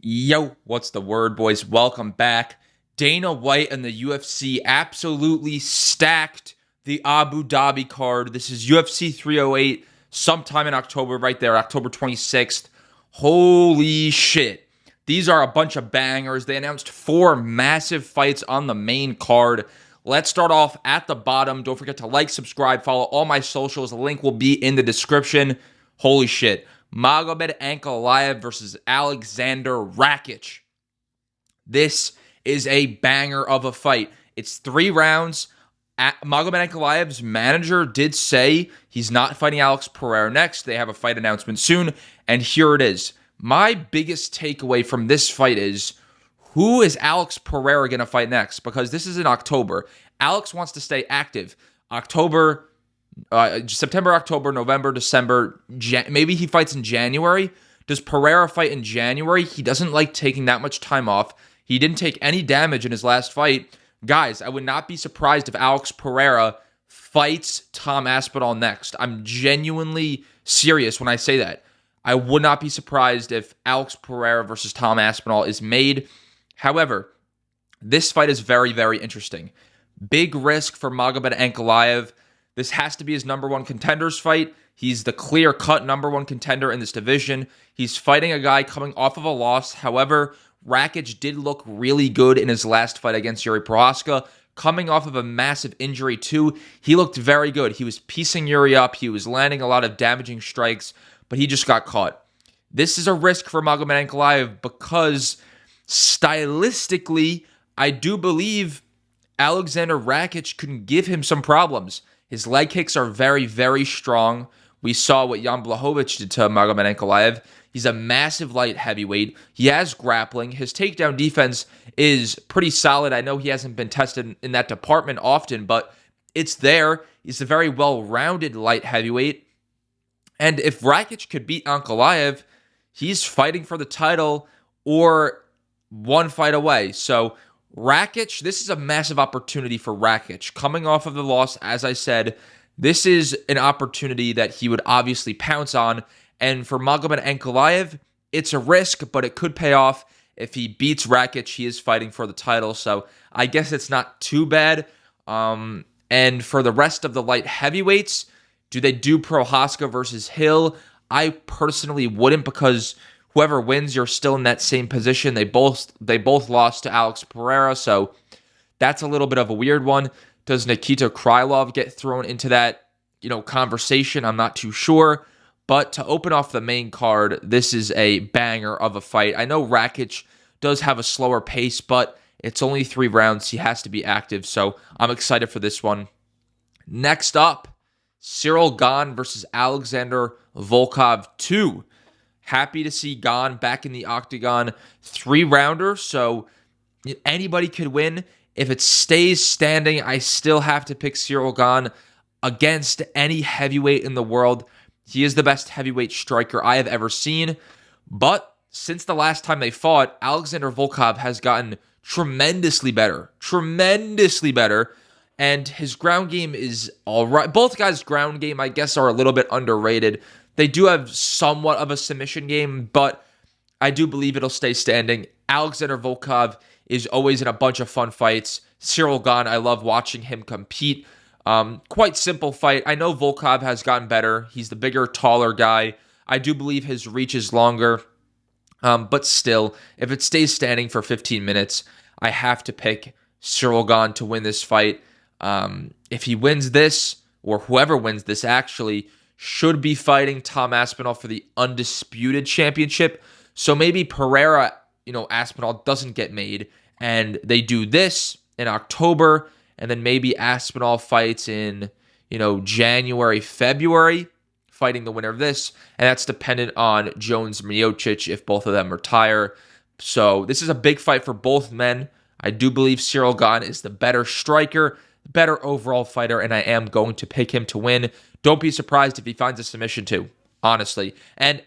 Yo, what's the word, boys? Welcome back. Dana White and the UFC absolutely stacked the Abu Dhabi card. This is UFC 308, sometime in October, right there, October 26th. Holy shit. These are a bunch of bangers. They announced 4 massive fights on the main card. Let's start off at the bottom. Don't forget to like, subscribe, follow all my socials. The link will be in the description. Holy shit. Magomed Ankalaev versus Alexander Rakic. This is a banger of a fight. It's 3 rounds. Magomed Ankalaev's manager did say he's not fighting Alex Pereira next. They have a fight announcement soon, and here it is. My biggest takeaway from this fight is, who is Alex Pereira going to fight next? Because this is in October. Alex wants to stay active. September, October, November, December, maybe he fights in January. Does Pereira fight in January? He doesn't like taking that much time off. He didn't take any damage in his last fight. Guys, I would not be surprised if Alex Pereira fights Tom Aspinall next. I'm genuinely serious when I say that. I would not be surprised if Alex Pereira versus Tom Aspinall is made. However, this fight is very, very interesting. Big risk for Magomed Ankalaev. This has to be his number 1 contenders fight. He's the clear-cut number 1 contender in this division. He's fighting a guy coming off of a loss. However, Rakic did look really good in his last fight against Yuri Prochazka. Coming off of a massive injury too, he looked very good. He was piecing Yuri up. He was landing a lot of damaging strikes, but he just got caught. This is a risk for Magomed Ankalaev because stylistically, I do believe Alexander Rakic can give him some problems. His leg kicks are very, very strong. We saw what Jan Blachowicz did to Magomed Ankalaev. He's a massive light heavyweight. He has grappling. His takedown defense is pretty solid. I know he hasn't been tested in that department often, but it's there. He's a very well-rounded light heavyweight. And if Rakic could beat Ankalaev, he's fighting for the title or one fight away. So Rakic, this is a massive opportunity for Rakic. Coming off of the loss, as I said, this is an opportunity that he would obviously pounce on. And for Magomed Ankalaev, it's a risk, but it could pay off. If he beats Rakic, he is fighting for the title. So I guess it's not too bad. And for the rest of the light heavyweights, do they do Prochazka versus Hill? I personally wouldn't, because whoever wins, you're still in that same position. They both lost to Alex Pereira, so that's a little bit of a weird one. Does Nikita Krylov get thrown into that, conversation? I'm not too sure. But to open off the main card, this is a banger of a fight. I know Rakic does have a slower pace, but it's only 3 rounds. He has to be active, so I'm excited for this one. Next up, Ciryl Gane versus Alexander Volkov 2. Happy to see Gane back in the octagon. 3-rounder, so anybody could win. If it stays standing, I still have to pick Ciryl Gane against any heavyweight in the world. He is the best heavyweight striker I have ever seen. But since the last time they fought, Alexander Volkov has gotten tremendously better. Tremendously better. And his ground game is all right. Both guys' ground game, I guess, are a little bit underrated. They do have somewhat of a submission game, but I do believe it'll stay standing. Alexander Volkov is always in a bunch of fun fights. Ciryl Gane, I love watching him compete. Quite simple fight. I know Volkov has gotten better. He's the bigger, taller guy. I do believe his reach is longer. But still, if it stays standing for 15 minutes, I have to pick Ciryl Gane to win this fight. If he wins this, or whoever wins this actually, should be fighting Tom Aspinall for the undisputed championship. So maybe Pereira, Aspinall doesn't get made, and they do this in October, and then maybe Aspinall fights in, January, February, fighting the winner of this, and that's dependent on Jones Miocic if both of them retire. So this is a big fight for both men. I do believe Ciryl Gane is the better striker, better overall fighter, and I am going to pick him to win. Don't be surprised if he finds a submission too, honestly. And,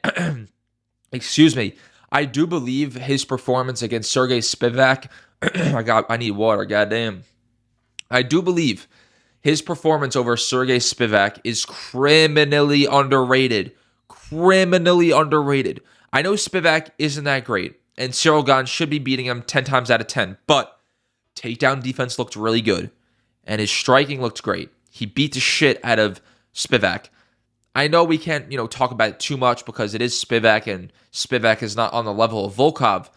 excuse me, I do believe his performance against Sergey Spivak, I need water, goddamn. I do believe his performance over Sergey Spivak is criminally underrated. Criminally underrated. I know Spivak isn't that great. and Ciryl Gane should be beating him 10 times out of 10. But takedown defense looked really good, and his striking looked great. He beat the shit out of Spivak. I know we can't, talk about it too much because it is Spivak, and Spivak is not on the level of Volkov,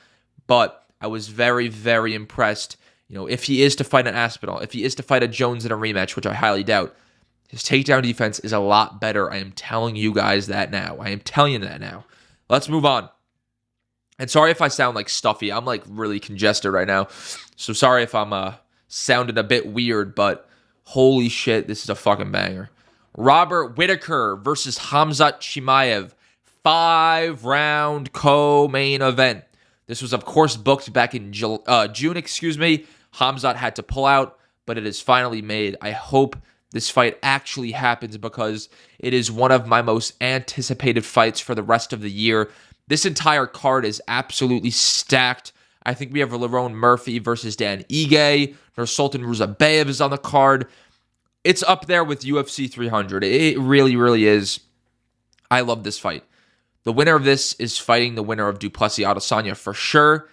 but I was very, very impressed. If he is to fight an Aspinall, if he is to fight a Jones in a rematch, which I highly doubt, his takedown defense is a lot better. I am telling you guys that now. I am telling you that now. Let's move on. And sorry if I sound like stuffy. I'm like really congested right now. So sorry if I'm sounding a bit weird, but holy shit, this is a fucking banger. Robert Whittaker versus Khamzat Chimaev. 5-round co-main event. This was, of course, booked back in June. Khamzat had to pull out, but it is finally made. I hope this fight actually happens because it is one of my most anticipated fights for the rest of the year. This entire card is absolutely stacked. I think we have Lerone Murphy versus Dan Ige. Nursultan Ruzabayev is on the card. It's up there with UFC 300. It really, really is. I love this fight. The winner of this is fighting the winner of Duplessis Adesanya for sure.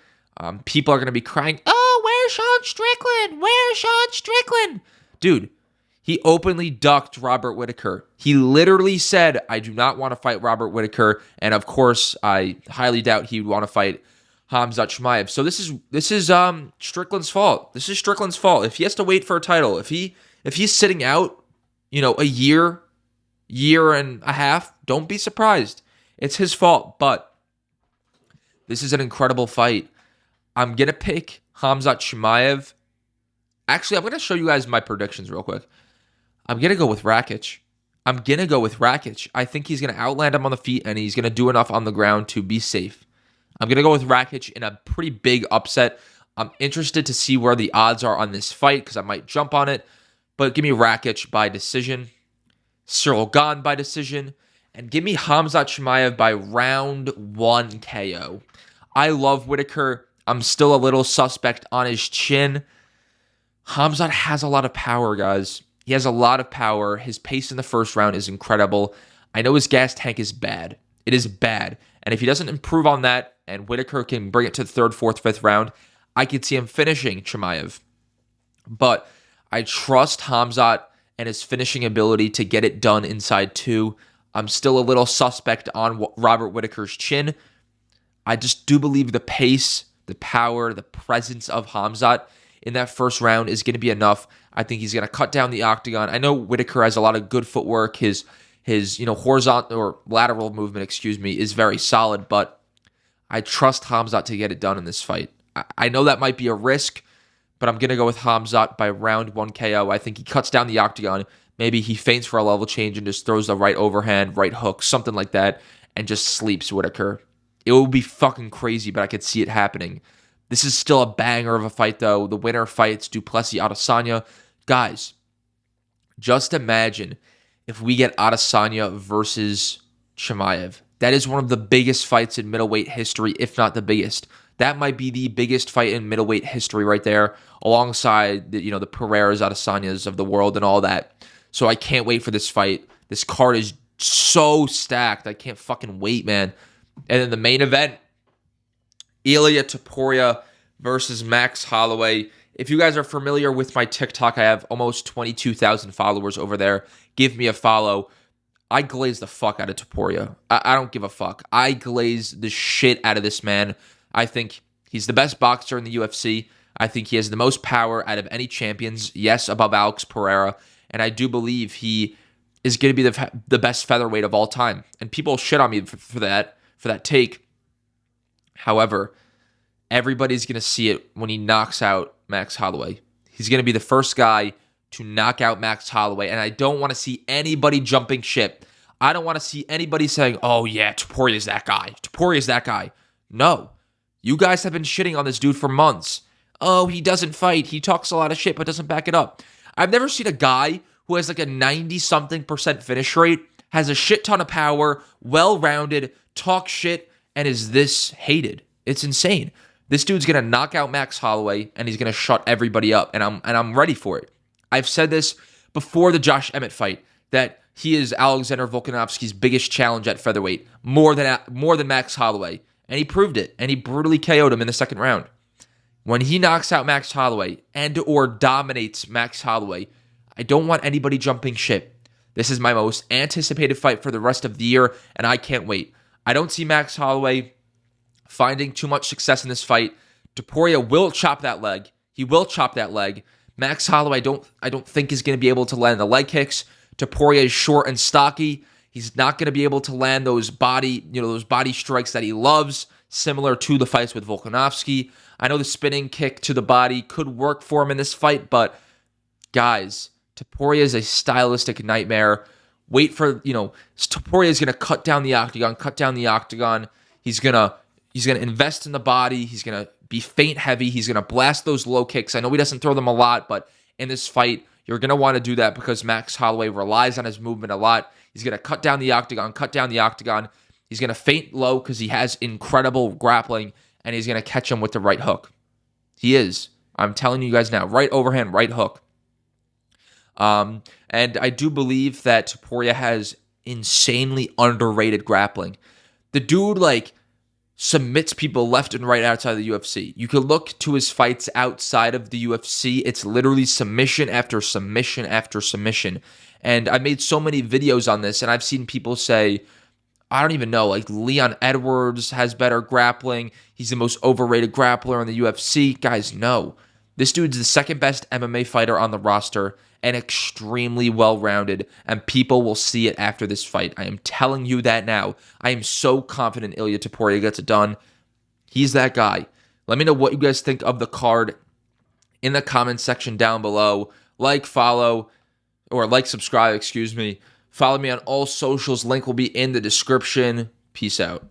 People are going to be crying, "Oh, where's Sean Strickland? Where's Sean Strickland?" Dude, he openly ducked Robert Whittaker. He literally said, "I do not want to fight Robert Whittaker." And of course, I highly doubt he would want to fight Khamzat Chimaev. So this is Strickland's fault. This is Strickland's fault. If he has to wait for a title, if he's sitting out, a year and a half, don't be surprised. It's his fault, but this is an incredible fight. I'm going to pick Khamzat Chimaev. Actually, I'm going to show you guys my predictions real quick. I'm going to go with Rakic. I think he's going to outland him on the feet, and he's going to do enough on the ground to be safe. I'm going to go with Rakic in a pretty big upset. I'm interested to see where the odds are on this fight because I might jump on it. But give me Rakic by decision, Ciryl Gane by decision, and give me Khamzat Chimaev by round 1 KO. I love Whittaker. I'm still a little suspect on his chin. Khamzat has a lot of power, guys. He has a lot of power. His pace in the first round is incredible. I know his gas tank is bad. It is bad. And if he doesn't improve on that and Whittaker can bring it to the 3rd, 4th, 5th round, I could see him finishing Chimaev. But I trust Khamzat and his finishing ability to get it done inside 2. I'm still a little suspect on Robert Whittaker's chin. I just do believe the pace, the power, the presence of Khamzat in that first round is going to be enough. I think he's going to cut down the octagon. I know Whittaker has a lot of good footwork. His horizontal or lateral movement, is very solid, but I trust Khamzat to get it done in this fight. I know that might be a risk, but I'm going to go with Khamzat by round 1 KO. I think he cuts down the octagon. Maybe he feints for a level change and just throws the right overhand, right hook, something like that, and just sleeps Whittaker. It will be fucking crazy, but I could see it happening. This is still a banger of a fight, though. The winner fights Duplessis Adesanya. Guys, just imagine if we get Adesanya versus Chimaev. That is one of the biggest fights in middleweight history, if not the biggest. That might be the biggest fight in middleweight history right there, alongside the Pereiras, Adesanyas of the world and all that. So I can't wait for this fight. This card is so stacked. I can't fucking wait, man. And then the main event, Ilia Topuria versus Max Holloway. If you guys are familiar with my TikTok, I have almost 22,000 followers over there. Give me a follow. I glaze the fuck out of Topuria. I don't give a fuck. I glaze the shit out of this man. I think he's the best boxer in the UFC. I think he has the most power out of any champions. Yes, above Alex Pereira. And I do believe he is going to be the best featherweight of all time. And people shit on me for that take. However, everybody's going to see it when he knocks out Max Holloway. He's going to be the first guy to knock out Max Holloway. And I don't want to see anybody jumping ship. I don't want to see anybody saying, "Oh yeah, Topuria's that guy. Topuria's that guy." No. You guys have been shitting on this dude for months. "Oh, he doesn't fight. He talks a lot of shit but doesn't back it up." I've never seen a guy who has like a 90-something% finish rate, has a shit ton of power, well-rounded, talks shit, and is this hated. It's insane. This dude's going to knock out Max Holloway, and he's going to shut everybody up, and I'm ready for it. I've said this before the Josh Emmett fight, that he is Alexander Volkanovski's biggest challenge at featherweight, more than Max Holloway. And he proved it. And he brutally KO'd him in the second round. When he knocks out Max Holloway and or dominates Max Holloway, I don't want anybody jumping ship. This is my most anticipated fight for the rest of the year, and I can't wait. I don't see Max Holloway finding too much success in this fight. Topuria will chop that leg. He will chop that leg. Max Holloway, I don't think is going to be able to land the leg kicks. Topuria is short and stocky. He's not going to be able to land those body strikes that he loves, similar to the fights with Volkanovski. I know the spinning kick to the body could work for him in this fight, but guys, Topuria is a stylistic nightmare. Wait for, Topuria is going to cut down the octagon. He's going to invest in the body. He's going to be feint heavy. He's going to blast those low kicks. I know he doesn't throw them a lot, but in this fight, you're going to want to do that because Max Holloway relies on his movement a lot. He's going to cut down the octagon. He's going to feint low because he has incredible grappling, and he's going to catch him with the right hook. He is. I'm telling you guys now, right overhand, right hook. And I do believe that Topuria has insanely underrated grappling. The dude, submits people left and right outside of the UFC. You could look to his fights outside of the UFC. It's literally submission after submission after submission. And I made so many videos on this, and I've seen people say, I don't even know, Leon Edwards has better grappling. He's the most overrated grappler in the UFC. Guys, no. This dude's the second best MMA fighter on the roster and extremely well-rounded, and people will see it after this fight. I am telling you that now. I am so confident Ilia Topuria gets it done. He's that guy. Let me know what you guys think of the card in the comments section down below. Subscribe, Follow me on all socials. Link will be in the description. Peace out.